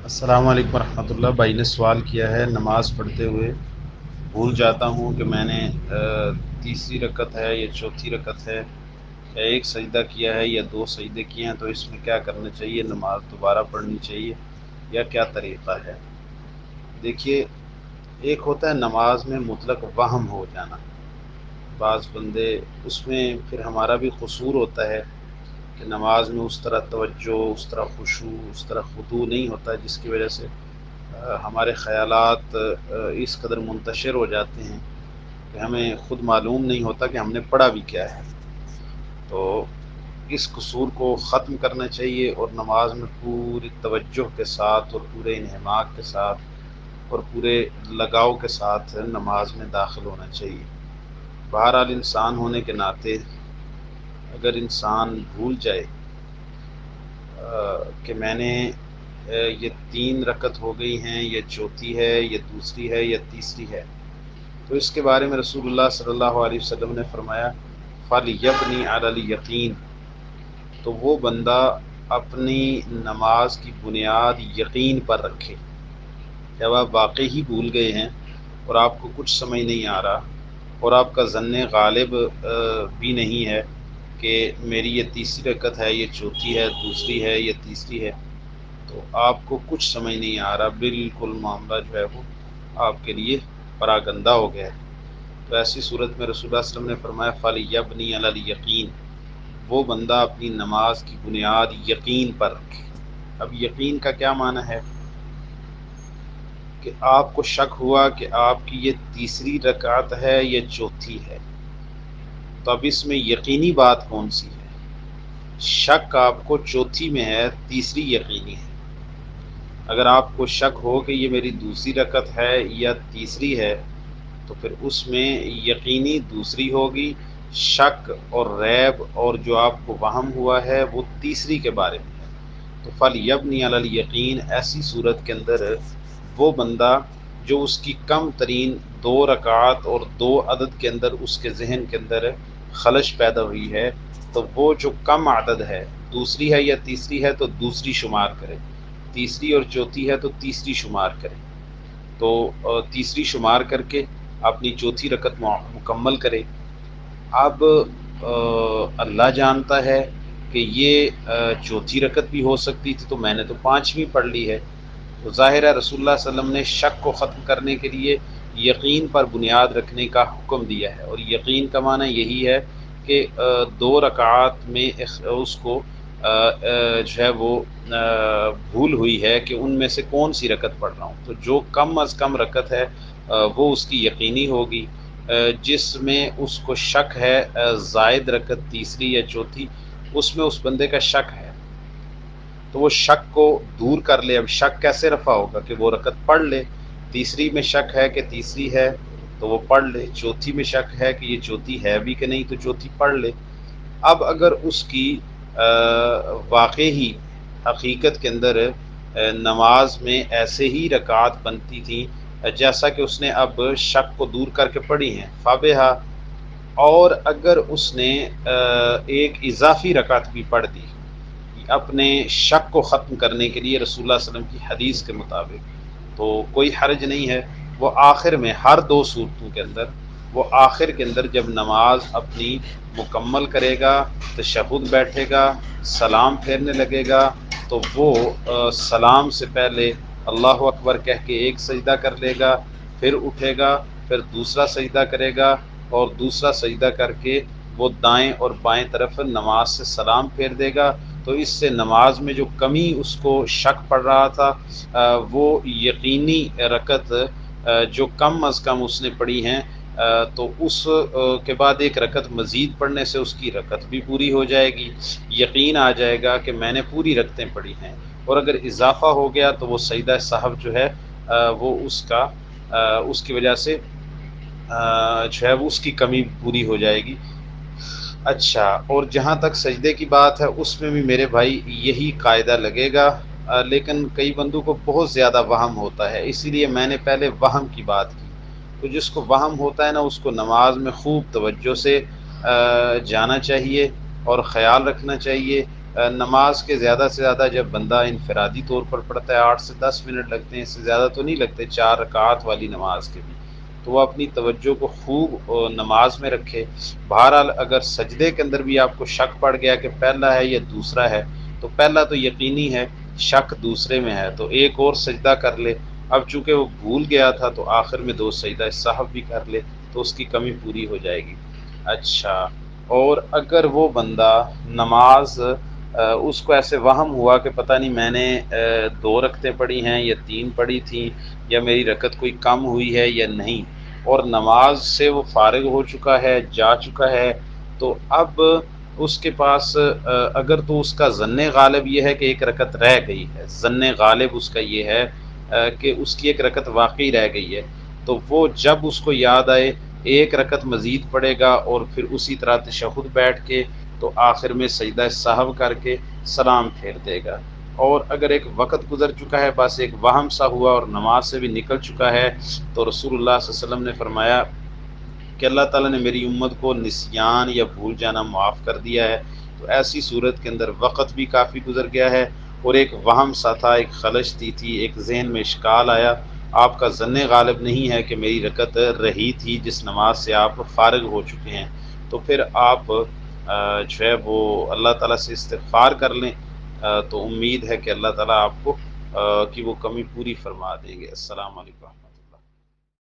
السلام علیکم ورحمۃ اللہ۔ بھائی نے سوال کیا ہے، نماز پڑھتے ہوئے بھول جاتا ہوں کہ میں نے تیسری رکعت ہے یا چوتھی رکعت ہے، یا ایک سجدہ کیا ہے یا دو سجدے کیے ہیں، تو اس میں کیا کرنا چاہیے؟ نماز دوبارہ پڑھنی چاہیے یا کیا طریقہ ہے؟ دیکھیے، ایک ہوتا ہے نماز میں مطلق وہم ہو جانا، بعض بندے اس میں پھر ہمارا بھی قصور ہوتا ہے کہ نماز میں اس طرح توجہ، اس طرح خشوع، اس طرح خضوع نہیں ہوتا، جس کی وجہ سے ہمارے خیالات اس قدر منتشر ہو جاتے ہیں کہ ہمیں خود معلوم نہیں ہوتا کہ ہم نے پڑھا بھی کیا ہے۔ تو اس قصور کو ختم کرنا چاہیے اور نماز میں پوری توجہ کے ساتھ اور پورے انہماک کے ساتھ اور پورے لگاؤ کے ساتھ نماز میں داخل ہونا چاہیے۔ بہرحال انسان ہونے کے ناطے اگر انسان بھول جائے کہ میں نے یہ 3 رکعت ہو گئی ہیں، یہ چوتھی ہے، یہ دوسری ہے، یا تیسری ہے، تو اس کے بارے میں رسول اللہ صلی اللہ علیہ وسلم نے فرمایا فَلْيَبْنِ عَلَى الْيَقِينِ، تو وہ بندہ اپنی نماز کی بنیاد یقین پر رکھے۔ جب آپ واقعی ہی بھول گئے ہیں اور آپ کو کچھ سمجھ نہیں آ رہا اور آپ کا ظن غالب بھی نہیں ہے کہ میری یہ تیسری رکعت ہے، یہ چوتھی ہے، دوسری ہے، یہ تیسری ہے، تو آپ کو کچھ سمجھ نہیں آ رہا، بالکل معاملہ جو ہے وہ آپ کے لیے پراگندہ ہو گیا ہے، تو ایسی صورت میں رسول اللہ صلی اللہ علیہ وسلم نے فرمایا فَلْيَبْنِ عَلَى الْيَقِينِ، وہ بندہ اپنی نماز کی بنیاد یقین پر رکھے۔ اب یقین کا کیا معنی ہے؟ کہ آپ کو شک ہوا کہ آپ کی یہ تیسری رکعت ہے یا چوتھی ہے، تو اب اس میں یقینی بات کون سی ہے؟ شک آپ کو چوتھی میں ہے، تیسری یقینی ہے۔ اگر آپ کو شک ہو کہ یہ میری دوسری رکعت ہے یا تیسری ہے، تو پھر اس میں یقینی دوسری ہوگی، شک اور ریب اور جو آپ کو وہم ہوا ہے وہ تیسری کے بارے میں ہے۔ تو فَلْيَبْنِ عَلَى الْيَقِينِ، ایسی صورت کے اندر وہ بندہ جو اس کی کم ترین 2 رکعات اور 2 عدد کے اندر اس کے ذہن کے اندر خلش پیدا ہوئی ہے، تو وہ جو کم عدد ہے، دوسری ہے یا تیسری ہے، تو دوسری شمار کرے، تیسری اور چوتھی ہے تو تیسری شمار کرے، تو تیسری شمار کر کے اپنی چوتھی رکعت مکمل کرے۔ اب اللہ جانتا ہے کہ یہ چوتھی رکعت بھی ہو سکتی تھی، تو میں نے تو 5ویں پڑھ لی ہے، تو ظاہر ہے رسول اللہ صلی اللہ علیہ وسلم نے شک کو ختم کرنے کے لیے یقین پر بنیاد رکھنے کا حکم دیا ہے، اور یقین کا معنی یہی ہے کہ 2 رکعات میں اس کو جو ہے وہ بھول ہوئی ہے کہ ان میں سے کون سی رکعت پڑھ رہا ہوں، تو جو کم از کم رکعت ہے وہ اس کی یقینی ہوگی۔ جس میں اس کو شک ہے زائد رکعت تیسری یا چوتھی، اس میں اس بندے کا شک ہے، تو وہ شک کو دور کر لے۔ اب شک کیسے رفع ہوگا؟ کہ وہ رکعت پڑھ لے، تیسری میں شک ہے کہ تیسری ہے تو وہ پڑھ لے، چوتھی میں شک ہے کہ یہ چوتھی ہے بھی کہ نہیں تو چوتھی پڑھ لے۔ اب اگر اس کی واقعی حقیقت کے اندر نماز میں ایسے ہی رکعات بنتی تھیں جیسا کہ اس نے اب شک کو دور کر کے پڑھی ہیں، فابہا، اور اگر اس نے ایک اضافی رکعت بھی پڑھ دی اپنے شک کو ختم کرنے کے لیے رسول اللہ صلی اللہ علیہ وسلم کی حدیث کے مطابق، تو کوئی حرج نہیں ہے۔ وہ آخر میں ہر 2 صورتوں کے اندر، وہ آخر کے اندر جب نماز اپنی مکمل کرے گا، تشہد بیٹھے گا، سلام پھیرنے لگے گا، تو وہ سلام سے پہلے اللہ اکبر کہہ کے ایک سجدہ کر لے گا، پھر اٹھے گا، پھر دوسرا سجدہ کرے گا، اور دوسرا سجدہ کر کے وہ دائیں اور بائیں طرف نماز سے سلام پھیر دے گا، تو اس سے نماز میں جو کمی اس کو شک پڑ رہا تھا وہ یقینی رکعت جو کم از کم اس نے پڑھی ہیں، تو اس کے بعد ایک رکعت مزید پڑھنے سے اس کی رکعت بھی پوری ہو جائے گی، یقین آ جائے گا کہ میں نے پوری رکعتیں پڑھی ہیں، اور اگر اضافہ ہو گیا تو وہ سجدہ سہو جو ہے وہ اس کا اس کی وجہ سے جو ہے وہ اس کی کمی پوری ہو جائے گی۔ اچھا، اور جہاں تک سجدے کی بات ہے اس میں بھی میرے بھائی یہی قاعدہ لگے گا، لیکن کئی بندوں کو بہت زیادہ وہم ہوتا ہے، اسی لیے میں نے پہلے وہم کی بات کی۔ تو جس کو وہم ہوتا ہے نا، اس کو نماز میں خوب توجہ سے جانا چاہیے اور خیال رکھنا چاہیے نماز کے زیادہ سے زیادہ جب بندہ انفرادی طور پر پڑھتا ہے 8 سے 10 منٹ لگتے ہیں، اس سے زیادہ تو نہیں لگتے 4 رکعات والی نماز کے بھی، تو وہ اپنی توجہ کو خوب نماز میں رکھے۔ بہرحال اگر سجدے کے اندر بھی آپ کو شک پڑ گیا کہ پہلا ہے یا دوسرا ہے، تو پہلا تو یقینی ہے، شک دوسرے میں ہے، تو ایک اور سجدہ کر لے۔ اب چونکہ وہ بھول گیا تھا تو آخر میں 2 سجدہ سہو بھی کر لے تو اس کی کمی پوری ہو جائے گی۔ اچھا، اور اگر وہ بندہ نماز اس کو ایسے وہم ہوا کہ پتہ نہیں میں نے 2 رکعتیں پڑھی ہیں یا 3 پڑھی تھیں، یا میری رکعت کوئی کم ہوئی ہے یا نہیں، اور نماز سے وہ فارغ ہو چکا ہے، جا چکا ہے، تو اب اس کے پاس اگر تو اس کا ظن غالب یہ ہے کہ ایک رکعت رہ گئی ہے، ظن غالب اس کا یہ ہے کہ اس کی ایک رکعت واقعی رہ گئی ہے، تو وہ جب اس کو یاد آئے ایک رکعت مزید پڑھے گا، اور پھر اسی طرح تشہد بیٹھ کے تو آخر میں سجدہ سہو کر کے سلام پھیر دے گا۔ اور اگر ایک وقت گزر چکا ہے، بس ایک وہم سا ہوا اور نماز سے بھی نکل چکا ہے، تو رسول اللہ صلی اللہ علیہ وسلم نے فرمایا کہ اللہ تعالیٰ نے میری امت کو نسیان یا بھول جانا معاف کر دیا ہے، تو ایسی صورت کے اندر وقت بھی کافی گزر گیا ہے، اور ایک وہم سا تھا، ایک خلش تھی، ایک ذہن میں اشکال آیا، آپ کا ظن غالب نہیں ہے کہ میری رکعت رہی تھی جس نماز سے آپ فارغ ہو چکے ہیں، تو پھر آپ جو ہے وہ اللہ تعالیٰ سے استغفار کر لیں، تو امید ہے کہ اللہ تعالیٰ آپ کو کی وہ کمی پوری فرما دیں گے۔ السلام علیکم۔